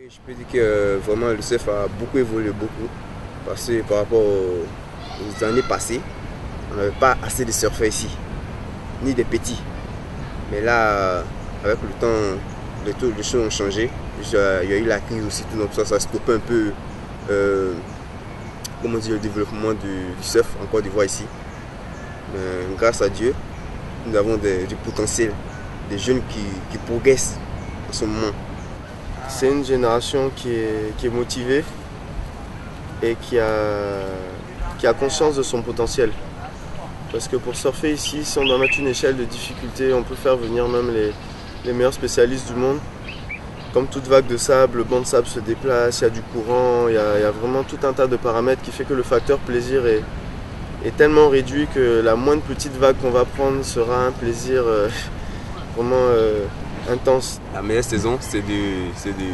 Je peux dire que vraiment le surf a beaucoup évolué, parce que par rapport aux années passées, on n'avait pas assez de surfeurs ici, ni des petits. Mais là, avec le temps, les choses ont changé. Il y a eu la crise aussi, tout ça a stoppé un peu comment dire, le développement du surf en Côte d'Ivoire ici. Mais grâce à Dieu, nous avons du potentiel, des jeunes qui progressent en ce moment. C'est une génération qui est motivée et qui a conscience de son potentiel. Parce que pour surfer ici, si on doit mettre une échelle de difficulté, on peut faire venir même les meilleurs spécialistes du monde. Comme toute vague de sable, le banc de sable se déplace, il y a du courant, il y a vraiment tout un tas de paramètres qui fait que le facteur plaisir est tellement réduit que la moindre petite vague qu'on va prendre sera un plaisir vraiment intense. La meilleure saison, c'est de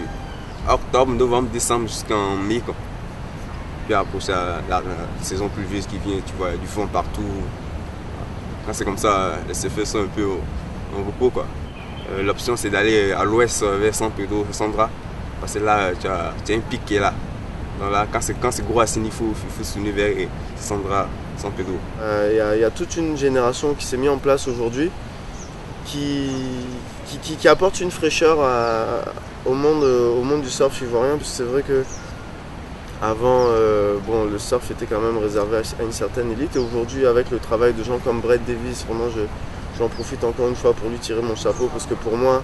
octobre, novembre, décembre jusqu'en mai, quoi. Puis après, c'est la saison pluvieuse qui vient, tu vois, du vent partout. Quand c'est comme ça, les surfeurs sont un peu en repos, quoi. L'option, c'est d'aller à l'ouest vers San Pedro, Sandra, parce que là, tu as un pic qui est là. Donc là, quand c'est gros à Sini, il faut se tourner vers Sandra, San Pedro. Il y a toute une génération qui s'est mise en place aujourd'hui qui apporte une fraîcheur au monde du surf ivoirien, parce que c'est vrai que avant, le surf était quand même réservé à une certaine élite, et aujourd'hui, avec le travail de gens comme Brett Davis, vraiment j'en profite encore une fois pour lui tirer mon chapeau, parce que pour moi,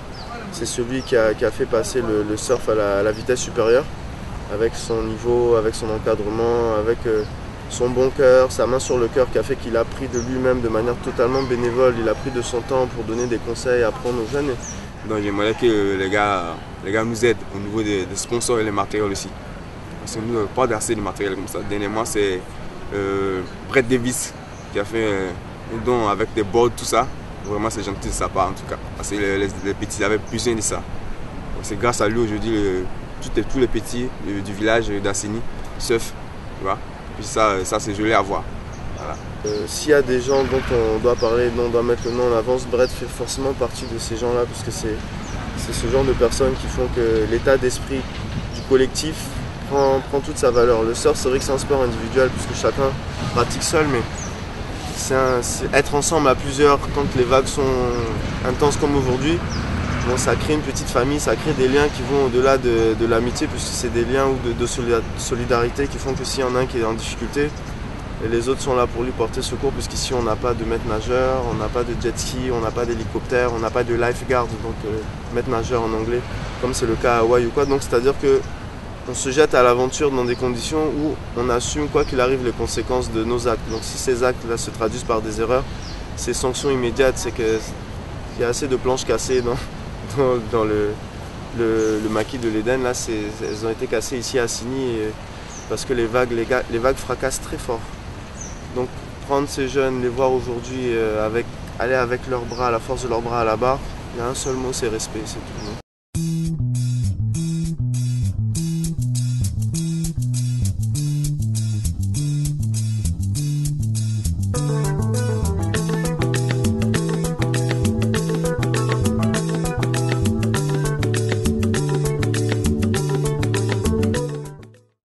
c'est celui qui a fait passer le surf à la vitesse supérieure, avec son niveau, avec son encadrement, avec son bon cœur, sa main sur le cœur, qui a fait qu'il a pris de lui-même de manière totalement bénévole. Il a pris de son temps pour donner des conseils, apprendre aux jeunes. Donc j'aimerais que les gars nous aident au niveau des sponsors et les matériels aussi. Parce que nous n'avons pas assez de matériel comme ça. Dernièrement, c'est Brett Davis qui a fait un don avec des boards, tout ça. Vraiment, c'est gentil de sa part en tout cas. Parce que les petits avaient besoin de ça. C'est grâce à lui aujourd'hui, tous les petits du village d'Assini surfent. Tu vois? Puis ça c'est joli à voir. Voilà. S'il y a des gens dont on doit parler, dont on doit mettre le nom en avance, Brett fait forcément partie de ces gens-là, parce que c'est ce genre de personnes qui font que l'état d'esprit du collectif prend toute sa valeur. Le surf, c'est vrai que c'est un sport individuel, puisque chacun pratique seul, mais c'est être ensemble à plusieurs quand les vagues sont intenses comme aujourd'hui. Bon, ça crée une petite famille, ça crée des liens qui vont au-delà de l'amitié, puisque c'est des liens de solidarité qui font que s'il y en a un qui est en difficulté, et les autres sont là pour lui porter secours, puisqu'ici on n'a pas de maître nageur, on n'a pas de jet ski, on n'a pas d'hélicoptère, on n'a pas de lifeguard, donc maître nageur en anglais, comme c'est le cas à Hawaï ou quoi. Donc c'est-à-dire que on se jette à l'aventure dans des conditions où on assume quoi qu'il arrive les conséquences de nos actes. Donc si ces actes-là se traduisent par des erreurs, ces sanctions immédiates, c'est qu'il y a assez de planches cassées dans le maquis de l'Éden. Là, elles ont été cassées ici à Sini parce que les vagues fracassent très fort. Donc prendre ces jeunes, les voir aujourd'hui aller avec leurs bras, la force de leurs bras à la barre, il y a un seul mot, c'est respect, c'est tout.